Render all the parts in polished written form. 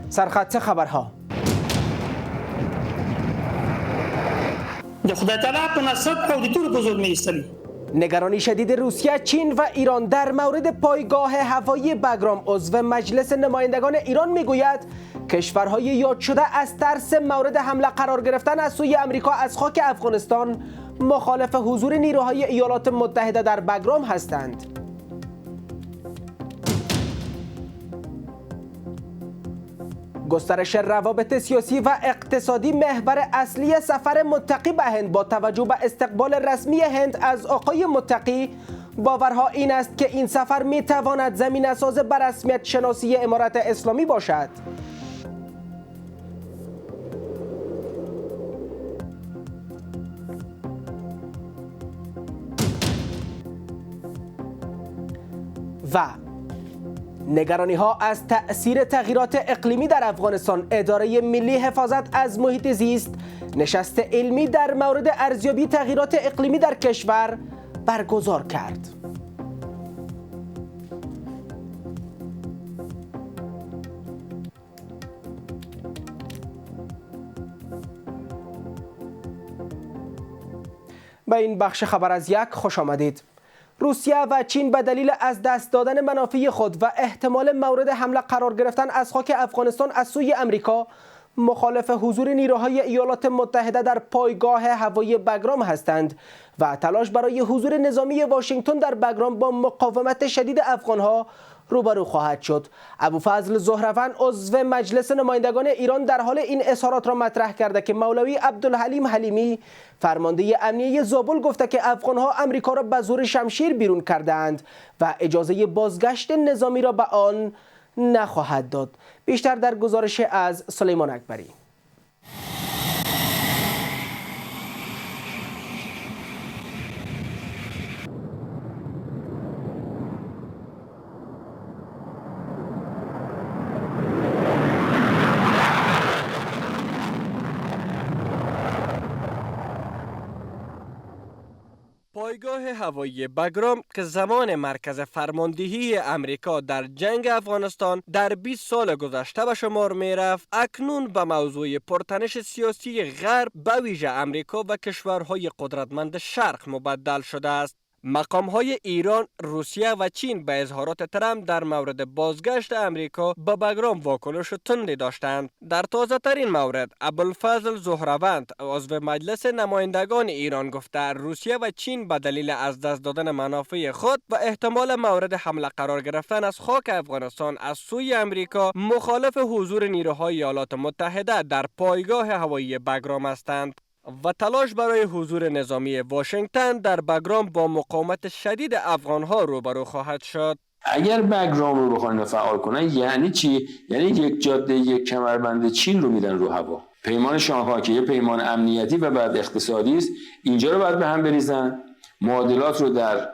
سرخط خبرها. خدای تعالی په نصرت او د تور په زور می‌ایستلی. نگرانی شدید روسیه، چین و ایران در مورد پایگاه هوایی بگرام. عضو مجلس نمایندگان ایران میگوید کشورهای یاد شده از ترس مورد حمله قرار گرفتن از سوی امریکا از خاک افغانستان مخالف حضور نیروهای ایالات متحده در بگرام هستند. گسترش روابط سیاسی و اقتصادی محور اصلی سفر متقی به هند. با توجه به استقبال رسمی هند از آقای متقی، باورها این است که این سفر می تواند زمینه ساز بر رسمیت شناسی امارت اسلامی باشد. و نگرانی ها از تأثیر تغییرات اقلیمی در افغانستان. اداره ملی حفاظت از محیط زیست نشست علمی در مورد ارزیابی تغییرات اقلیمی در کشور برگزار کرد. به این بخش خبر از یک خوش آمدید. روسیه و چین به دلیل از دست دادن منافع خود و احتمال مورد حمله قرار گرفتن از خاک افغانستان از سوی امریکا مخالف حضور نیروهای ایالات متحده در پایگاه هوایی بگرام هستند و تلاش برای حضور نظامی واشنگتن در بگرام با مقاومت شدید افغانها روبرو خواهد شد. ابوالفضل زهروند عضو مجلس نمایندگان ایران در حال این اظهارات را مطرح کرده که مولوی عبدالحلیم حلیمی فرمانده امنیه زابل گفته که افغانها امریکا را به زور شمشیر بیرون کردند و اجازه بازگشت نظامی را به آن نخواهد داد. بیشتر در گزارش از سلیمان اکبری. پایگاه هوایی بگرام که زمان مرکز فرماندهی امریکا در جنگ افغانستان در 20 سال گذشته به شمار می رفت، اکنون به موضوع پرتنش سیاسی غرب به ویژه امریکا و کشورهای قدرتمند شرق مبدل شده است. مقام‌های ایران، روسیه و چین به اظهارات ترامپ در مورد بازگشت امریکا به بگرام واکنش تندی داشتند. در تازه ترین مورد، ابوالفضل زهروند عضو مجلس نمایندگان ایران گفته روسیه و چین به دلیل از دست دادن منافع خود و احتمال مورد حمله قرار گرفتن از خاک افغانستان از سوی امریکا مخالف حضور نیروهای ایالات متحده در پایگاه هوایی بگرام هستند و تلاش برای حضور نظامی واشنگتن در بگرام با مقاومت شدید افغانها روبرو خواهد شد. اگر بگرام رو بخوان فعال کنن یعنی چی؟ یعنی یک جاده، یک کمربند چین رو میدن رو هوا. پیمان شانگهای که یه پیمان امنیتی و بعد اقتصادی است، اینجا رو باید به هم بریزن. معادلات رو در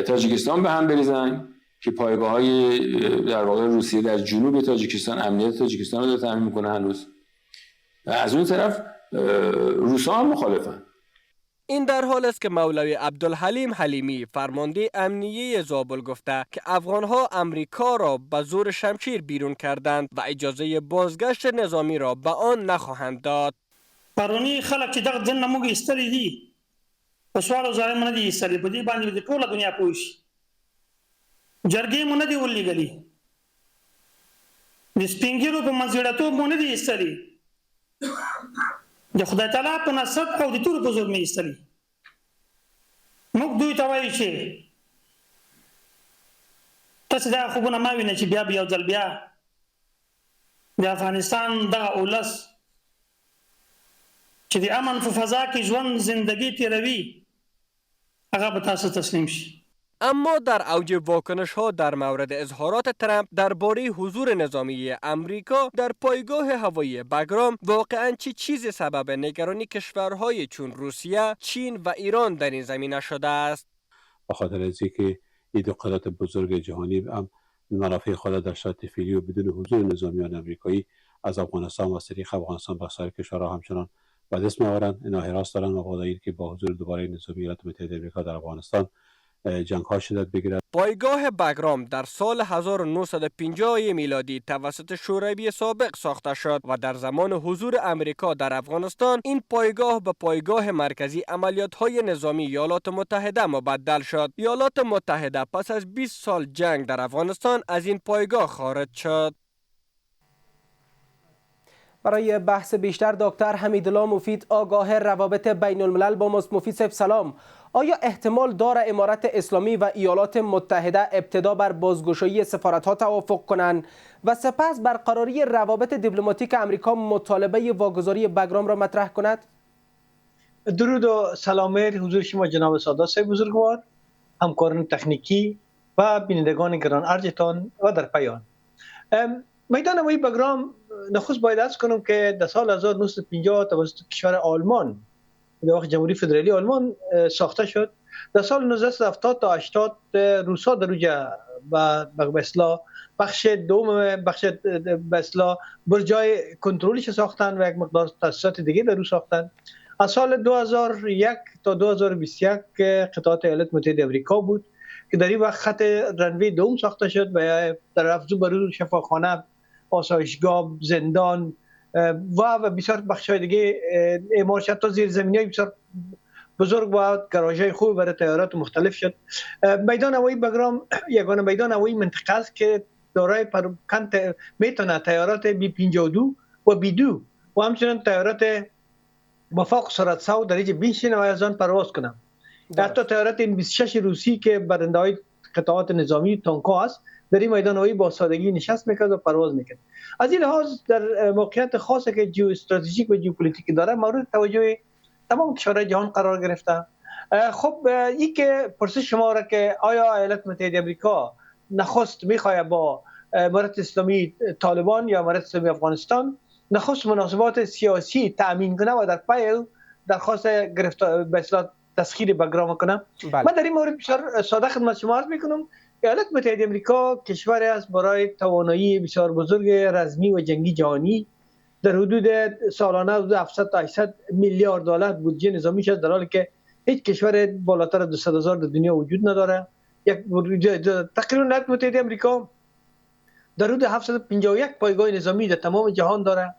تاجیکستان به هم بریزن که پایگاه‌های در واقع روسیه در جنوب تاجیکستان امنیت تاجیکستان رو تامین می‌کنه هنوز. و از اون طرف روسا هم مخالفن. این در حال است که مولوی عبدالحلیم حلیمی فرمانده امنیه زابل گفته که افغانها امریکا را به زور شمشیر بیرون کردند و اجازه بازگشت نظامی را به آن نخواهند داد. پرونی خلک چې دغه ځن موږ ایستلې دي په سوالو ځای نه دي ایستلې په دې باندې د ټوله دنیا پوه شي. جرګې مو نه دي ولېږلي، د سپین ږیرو په منځګړیتوب مو نه دي ایستلي، د خدای تعالی په نصرت او د تور په زور مې ایستلي. موږ دوی ته وایو چې تاسې دا خوبونه مه وینئ چې بیا به یو ځل بیا د افغانستان دغه اولس چې د امن په فضا کې ژوند زندگی تیروي هغه به تاسو تسلیم شي. اما در اوج واکنش ها در مورد اظهارات ترامپ درباره حضور نظامی امریکا در پایگاه هوایی بگرام واقعاً چه چیزی سبب نگرانی کشورهای چون روسیه، چین و ایران در این زمینه شده است؟ به خاطر از اینکه این دو قدرت بزرگ جهانی هم منافع خود در شرایط فعلی و بدون حضور نظامیان امریکایی از افغانستان و از طریق افغانستان به سایر کشورها همچنان به دست می‌آورند. اینا حراس دارند و با که با حضور دوباره نظامی ایالات متحده آمریکا در افغانستان جنگ ها شدت بگیرد. پایگاه بگرام در سال 1950 میلادی توسط شوروی سابق ساخته شد و در زمان حضور امریکا در افغانستان این پایگاه به پایگاه مرکزی عملیات‌های نظامی ایالات متحده مبدل شد. ایالات متحده پس از 20 سال جنگ در افغانستان از این پایگاه خارج شد. برای بحث بیشتر دکتر حمیدالله مفید آگاه روابط بین الملل با ماست. مفید صاحب سلام. آیا احتمال داره امارت اسلامی و ایالات متحده ابتدا بر بازگشایی سفارت‌ها توافق کنند و سپس برقراری روابط دیپلماتیک امریکا مطالبه واگذاری بگرام را مطرح کند؟ درود و سلام حضور شما جناب سادات صاحب بزرگوار، همکاران تکنیکی و بینندگان گران ارجتان و در پایان. میدان هوایی بگرام نخست باید عرض کنم که در سال 1950 توسط کشور آلمان در واقع جمهوری فدرالی آلمان ساخته شد. در سال 1970 تا 80 روسا در اوجا به اصطلاح بخش دوم بخش به اصطلاح برجای کنترلش ساختن و یک مقدار تاسیسات دیگه در رو ساختن. از سال 2001 تا 2021 قطعات ایالات متحده آمریکا بود که در این وقت خط رنوی دوم ساخته شد و در افزون بر اون شفاخانه، آسایشگاه، زندان و بسیار بخش‌های دیگه اعمار شد تا زیرزمینی‌های بسیار بزرگ و گاراژهای خوب برای تیارات مختلف شد. میدان هوایی بگرام یگانه میدان هوایی منطقه است که دارای میتونه تیارات بی 52 و بی 2 و همچنین تیارات با فوق سرعت سو درجه 20 از آن پرواز کنند. حتی تیارات این 26 روسی که برنده‌های قطعات نظامی تانک‌ها است در این میدان هوایی با سادگی نشست میکرد و پرواز میکرد. از این لحاظ در موقعیت خاصی که جیو استراتژیک و ژئوپلیتیکی داره مورد توجه تمام کشورهای جهان قرار گرفته. خب این که پرسش شما را که آیا ایالات متحده آمریکا نخست میخواد با امارت اسلامی طالبان یا امارت اسلامی افغانستان نخست مناسبات سیاسی تامین کنه و در پای درخواست گرفتار به اصطلاح تسخیر بگرام کنه. من در این مورد بسیار ساده خدمت شما عرض میکنم. ایالات متحده آمریکا کشوری است برای توانایی بسیار بزرگ رزمی و جنگی جهانی در حدود سالانه حدود 700 تا 800 میلیارد دلار بودجه نظامیش است، در حالی که هیچ کشور بالاتر از 200,000 در دنیا وجود نداره. تقریبا ایالات متحده آمریکا در حدود 751 پایگاه نظامی در تمام جهان داره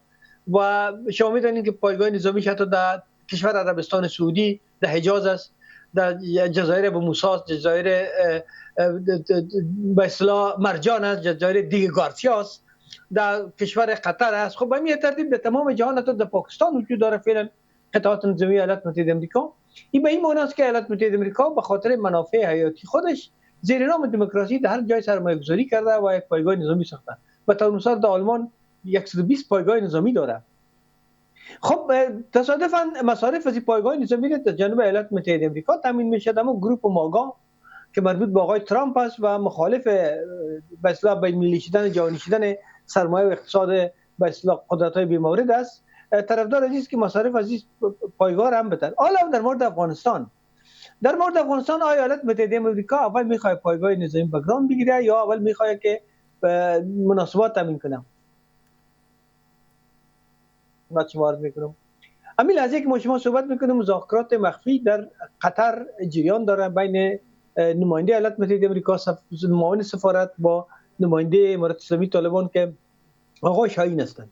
و شما می‌دانید که پایگاه نظامیش حتی در کشور عربستان سعودی در حجاز است، در جزایر ابو موسی است، جزایر به اصطلاح مرجان است، جزایر دیگه گارسیا است، در کشور قطر است. خب به این ترتیب در تمام جهان حتی در پاکستان وجود داره فعلا قطعات نظامی ایالات متحده آمریکا. این به این معنی است که ایالات متحده آمریکا به خاطر منافع حیاتی خودش زیر نام دموکراسی در هر جای سرمایه‌گذاری کرده و یک پایگاه نظامی ساخته. به طور مثال در آلمان 120 پایگاه نظامی داره. خب تصادفاً مصارف از این پایگاه نظامی در جنوب ایالات متحده آمریکا تامین میشه. اما گروه ماگا که مربوط به آقای ترامپ است و مخالف به اصطلاح بین‌المللی شدن جهانی شدن سرمایه و اقتصاد به اصطلاح قدرت‌های بی‌مورد است، طرفدار است که مصارف از این پایگاه هم بتر. حالا در مورد افغانستان آیا ایالات متحده آمریکا اول میخواد پایگاه نظامی بگرام بگیره یا اول میخواد که مناسبات تامین کنه؟ من شما عرض میکنم همین لحظه که ما شما صحبت میکنیم مذاکرات مخفی در قطر جریان داره بین نماینده ایالات متحده آمریکا معاون سفارت با نماینده امارت اسلامی طالبان که آقای شاهین هستند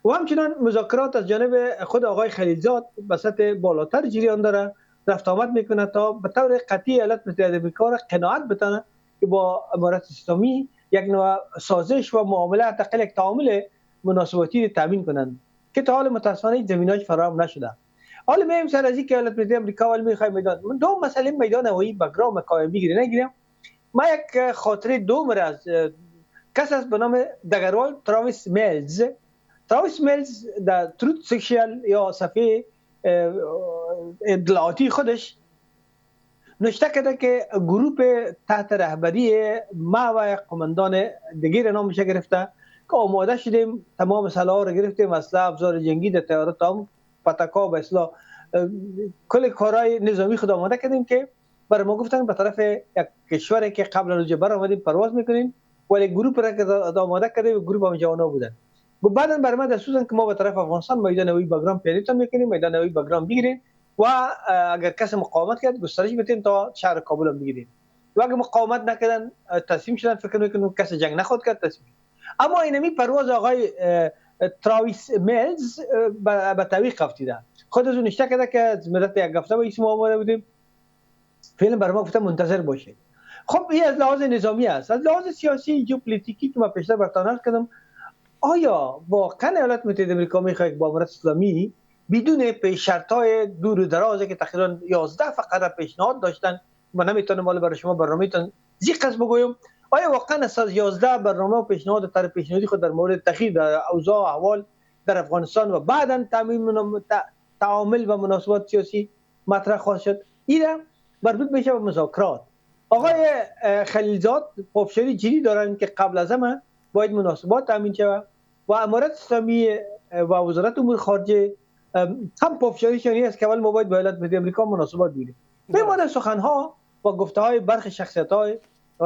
و همچنان مذاکرات از جانب خود آقای خلیلزاد به سطح بالاتر جریان داره، رفت آمد میکنه تا به طور قطعی ایالات متحده آمریکا را قناعت بتونه که با امارت اسلامی یک نوع سازش و معامله حداقل یک تعامل مناسباتی تامین کنند که تا حال متاسفانه زمینه‌اش فراهم نشده. حالا میایم سر از اینکه ایالات متحده آمریکا اول میخواد میدان دو مسئله میدان هوایی بگرام قائم بگیره نگیرم. ما یک خاطره دوم از کس است به نام دگروال تراویس میلز در تروت سوشیال یا صفحه اطلاعاتی خودش نوشته کرده که گروه تحت رهبری ما و قماندان دیگر نامش گرفته که آماده شدیم تمام سلاح رو گرفتیم، اسلحه افزار جنگی در تیارات هم پتکا به اصطلاح کل کارهای نظامی خود آماده کردیم که برای ما گفتن به طرف یک کشوری که قبل از جبر آمدیم پرواز میکنیم ولی گروه را که آماده کردیم گروه هم جوانا بودن. بعدا برای ما دستور دادن که ما به طرف افغانستان میدان هوایی بگرام پیاده‌تان میکنیم، میدان هوایی بگرام بگیریم و اگر کسی مقاومت کرد گسترش بدیم تا شهر کابل هم بگیریم. و اگه مقاومت نکردن تسلیم شدن، فکر میکنم کسی جنگ نخواد کرد تسلیم. اما اینمی پرواز آقای تراویس میلز به تعویق افتیده. خود از اون نشته کرده که مدت یک هفته با اسم آماده بودیم، فعلا برای ما گفته منتظر باشید. خب این از لحاظ نظامی است. از لحاظ سیاسی ژئوپلیتیکی که ما پیشتر براتون عرض کردم، آیا واقعا ایالات متحده آمریکا میخواد با امارات اسلامی بدون پیش شرط‌های دور و درازی که تقریبا 11 فقره پیشنهاد داشتن، من نمیتونم مال برای شما برنامه‌تون زیقس بگویم، آیا واقعا از 11 برنامه و پیشنهاد طرح پیشنهادی خود در مورد تغییر در اوضاع و احوال در افغانستان و بعداً تعامل و مناسبات سیاسی مطرح خواهد شد؟ این مربوط میشه به مذاکرات. آقای خلیلزاد پافشاری جدی دارن که قبل از همه باید مناسبات تامین شود و امارات اسلامی و وزارت امور خارجه هم پافشاریشون است که اول ما باید با ایالات متحده آمریکا مناسبات بگیریم. به مورد سخنها و گفته‌های برخی شخصیت‌های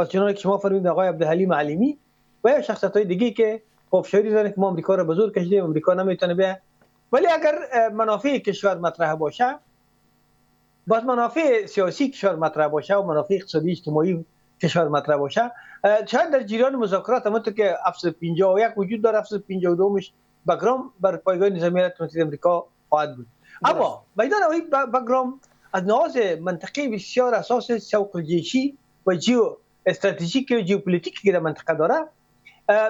چنانکه شما فرمودید آقای عبدالحلیم علیمی و یا شخصیت‌های دیگه که پافشاری دارن که ما آمریکا را به زور کشیدیم، آمریکا نمیتونه بیاد، ولی اگر منافع کشور مطرح باشه، باز منافع سیاسی کشور مطرح باشه و منافع اقتصادی اجتماعی کشور مطرح باشه، شاید در جریان مذاکرات همونطور که 751 وجود داره، 752 باگرام بر پایگاه نظامی ایالات متحده آمریکا خواهد بود. اما میدان باگرام از لحاظ منطقی بسیار اساس سوق جیشی و جیو استراتژیک و ژئوپلیتیکی که در منطقه داره،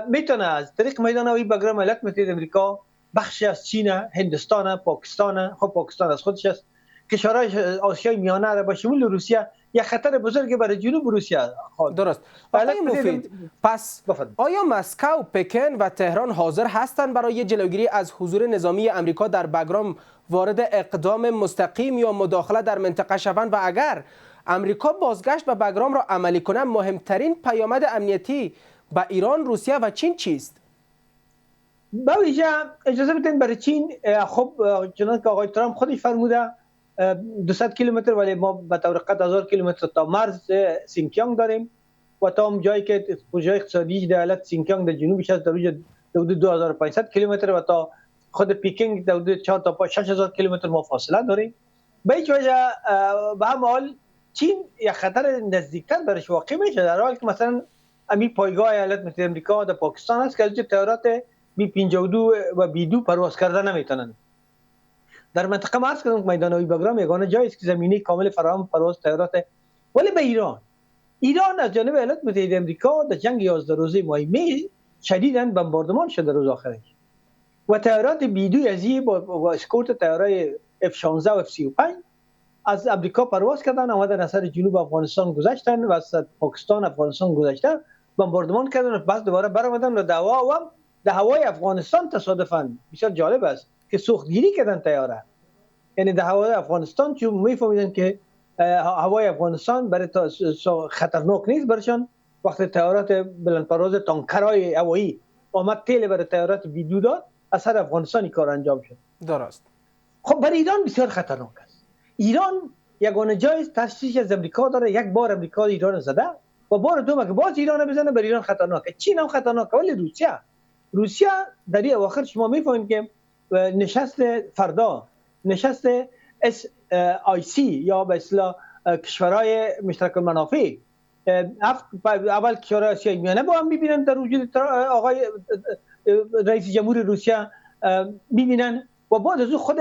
میتونه از طریق میدان باگرام ایالات متحده آمریکا بخشی از چین، هندستان، پاکستان، خب پاکستان از خودش است، کشورهای آسیای میانه را با شمول روسیه یک خطر بزرگی برای جنوب روسیه خواهد. درست. آقای مفید، پس آیا مسکو، پکن و تهران حاضر هستند برای جلوگیری از حضور نظامی امریکا در باگرام وارد اقدام مستقیم یا مداخله در منطقه شوند و اگر امریکا بازگشت به باگرام را عملی کنه، مهمترین پیامد امنیتی به ایران، روسیه و چین چیست؟ با ویژه اجازه بدین برای چین، خب چنانکه آقای ترامپ خودش فرموده 200 کیلومتر، ولی ما به طور قطع 1000 کیلومتر تا مرز سینکیانگ داریم و تا هم جایی که پروژه اقتصادی در ایالت سینکیانگ در جنوبش است در حدود 2500 کیلومتر و تا خود پیکینگ در حدود 4 تا 6000 کیلومتر ما فاصله داریم. به هیچ وجه به هر حال چین یک خطر نزدیکتر برش واقع میشه، در حالی که مثلا امی پایگاه ایالات متحده آمریکا در پاکستان است که از طیارات بی 52 و بی 2 پرواز کردن نمیتونن. در منطقه ما هست که میدان باگرام یگانه جایی است که زمینه کامل فراهم پرواز طیارات. ولی به ایران از جانب ایالات متحده آمریکا در جنگ 11 روزه ماه می شدیداً بمباردمان شده روز آخرش و طیارات بی 2 ازی با اسکورت طیارای F16 و F35 از امریکا پرواز کردن، آمدن از سر جنوب افغانستان گذشتن و از پاکستان افغانستان گذشتن، بمباردمان کردن و بعد دوباره برآمدن و در هوای افغانستان تصادفاً بسیار جالب است که سوختگیری کردن طیاره. یعنی در هوای افغانستان چون میفهمیدن که هوای افغانستان برای خطرناک نیست برشان، وقتی طیارات بلندپرواز تانکرهای هوایی آمد تیل برای طیارات بی 2 داد، از سر افغانستانی کار انجام شد. درست. خب برای ایران بسیار خطرناک است. ایران یگانه جای تشویش از امریکا داره، یک بار امریکا ایران زده و بار دوم که باز ایران بزنه برای ایران خطرناکه. چین هم خطرناکه، ولی روسیه در این اواخر شما میفهمید که نشست فردا، نشست SIC یا به اصطلاح کشورهای مشترک المنافع، اول کشورهای آسیای میانه با هم میبینن در وجود آقای رئیس جمهور روسیه میبینن و بعد از خود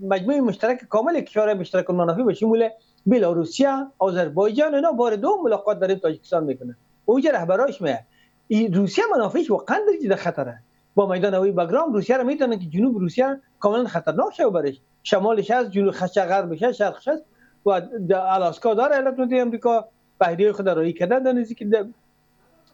مجموعه مشترک کامل کشورهای مشترک المنافع به شمول بلاروسیه، آذربایجان، اینا بار دوم ملاقات در تاجیکستان میکنن. اونجا رهبراش میه. روسیه منافعش واقعا در خطره. با میدان هوایی باگرام روسیه را میتونه که جنوب روسیه کاملا خطرناک شه برش، شمالش از جنوب خش غربش از شرقش است و آلاسکا داره ایالات متحده آمریکا بحریه خود رایی کرده در نزدیک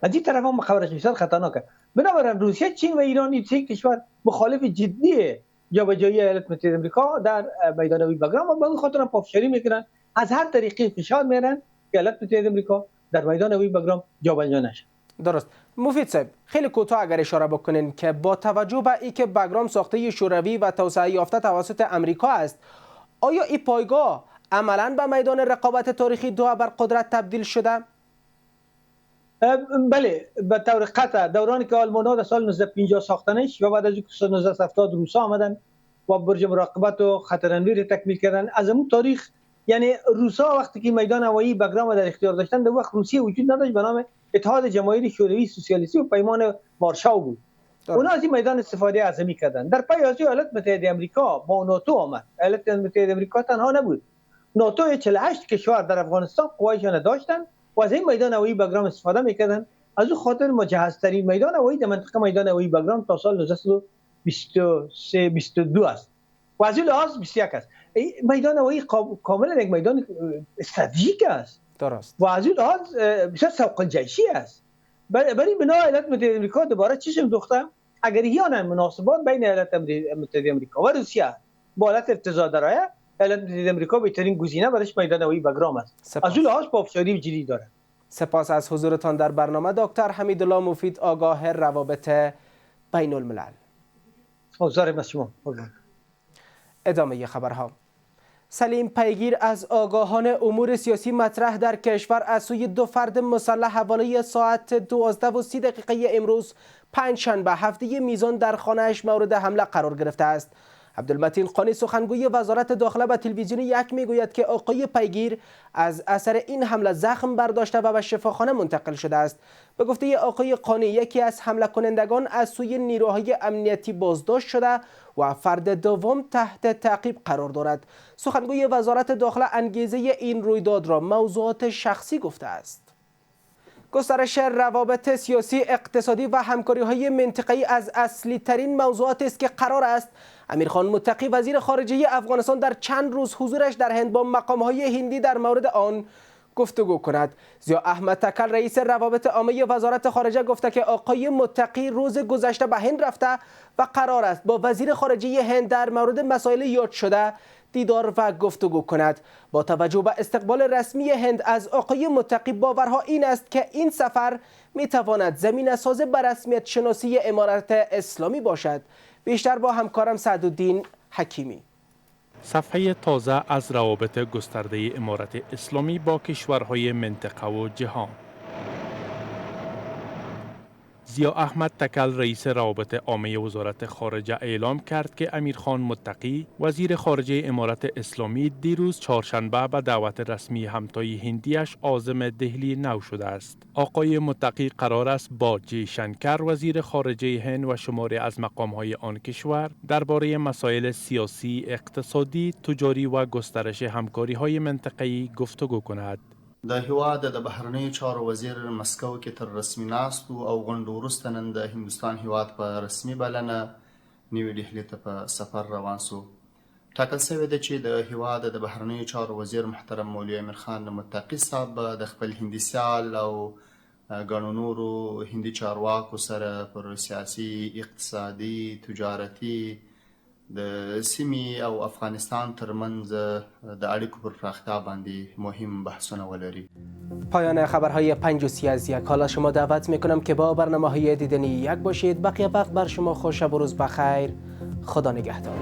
از این طرف هم خبرش بسیار خطرناکه. بنابراین روسیه، چین و ایران این سه کشور مخالف جدی جابجایی ایالات متحده آمریکا در میدان هوایی باگرام و به خاطر پافشاری میکنن، از هر طریقی فشار میارن که ایالات متحده آمریکا در میدان هوایی باگرام جابجا نشه. درست. مفید صاحب، خیلی کوتاه اگر اشاره بکنین که با توجه به اینکه باگرام ساخته شوروی و توسعه یافته توسط امریکا است، آیا این پایگاه عملاً به میدان رقابت تاریخی دو ابرقدرت تبدیل شده؟ بله، به طور قطع. دورانی که آلمان‌ها در سال 1950 ساختنش و بعد از اینکه سال 1970 روس‌ها آمدن و برج مراقبت و خطرانویر تکمیل کردن، از اون تاریخ یعنی روسا وقتی که میدان هوایی بگرام در اختیار داشتن در وقت روسیه وجود نداشت به نام اتحاد جماهیر شوروی سوسیالیستی و پیمان وارشاو بود. اونا از این میدان استفاده اعظمی کردن. در پی از ایالات متحده آمریکا با ناتو آمد. ایالات متحده آمریکا تنها نبود. ناتو 48 کشور در افغانستان قوایشان داشتن و از این میدان هوایی بگرام استفاده میکردن. از او خاطر مجهزترین میدان هوایی در منطقه میدان هوایی بگرام تا سال 1923 22 است و از این لحاظ 21 است. میدان هوایی کاملا یک میدان استراتژیک است. درست. و از این لحاظ بسیار سوق الجیشی است. برای بنا ایالات متحده آمریکا دوباره چشم دوخته اگر احیانا مناسبات بین ایالات متحده آمریکا و روسیه با حالت ارتضاع درآید، ایالات متحده آمریکا بهترین گزینه برایش میدان هوایی بگرام است. از اون لحاظ پافشاری جدی داره. سپاس از حضورتان در برنامه دکتر حمیدالله مفید، آگاه روابط بین الملل. حضور شما. ادامه خبرها. سلیم پیگیر از آگاهان امور سیاسی مطرح در کشور از سوی 2 فرد مسلح حوالی ساعت 12:30 امروز پنجشنبه هفته میزان در خانه‌اش مورد حمله قرار گرفته است. عبدالمتین قانی سخنگوی وزارت داخله به تلویزیون یک میگوید که آقای پیگیر از اثر این حمله زخم برداشته و به شفاخانه منتقل شده است. به گفته آقای قانی یکی از حمله کنندگان از سوی نیروهای امنیتی بازداشت شده و فرد دوم تحت تعقیب قرار دارد. سخنگوی وزارت داخله انگیزه این رویداد را موضوعات شخصی گفته است. گسترش روابط سیاسی، اقتصادی و همکاری‌های منطقه‌ای از اصلی ترین موضوعاتی است که قرار است امیرخان متقی وزیر خارجه افغانستان در چند روز حضورش در هند با مقام‌های هندی در مورد آن گفتگو کند. ضیا احمد تکل رئیس روابط عامه وزارت خارجه گفته که آقای متقی روز گذشته به هند رفته و قرار است با وزیر خارجه هند در مورد مسائل یاد شده دیدار و گفتگو کند. با توجه به استقبال رسمی هند از آقای متقی باورها این است که این سفر میتواند زمینه ساز به رسمیت شناسی امارت اسلامی باشد. بیشتر با همکارم سعدالدین حکیمی. صفحه تازه از روابط گسترده امارت اسلامی با کشورهای منطقه و جهان. ضیا احمد تکل رئیس روابط عامه وزارت خارجه اعلام کرد که امیرخان متقی وزیر خارجه امارت اسلامی دیروز چهارشنبه به دعوت رسمی همتای هندیش عازم دهلی نو شده است. آقای متقی قرار است با جی شنکر وزیر خارجه هند و شماری از مقامهای آن کشور درباره مسائل سیاسی، اقتصادی، تجاری و گسترش همکاری‌های منطقه‌ای گفتگو کند. د هیواد د بهرنیو چارو وزیر مسکو کې تر رسمي ناستو او غونډو وروسته نن د هندوستان هیواد په رسمي بلنه نیوي ډهلي ته په سفر روان سو. ټاکل شوی دی چې د هیواد د بهرنیو چارو وزیر محترم مولوي امیرخان متقي صاحب د خپل هندي سیال او ګڼو نورو هندي چارواکو سره پر سیاسي، اقتصادي، تجارتي د سیمې او افغانستان ترمنځ د اړیکو پر پراختیا باندې مهم بحثونه ولري. پایان خبرهای 5:30 از یک. حالا شما دعوت میکنم که با برنامه‌های دیدنی یک باشید. بقیه وقت بر شما خوش و روز بخیر. خدا نگهدار.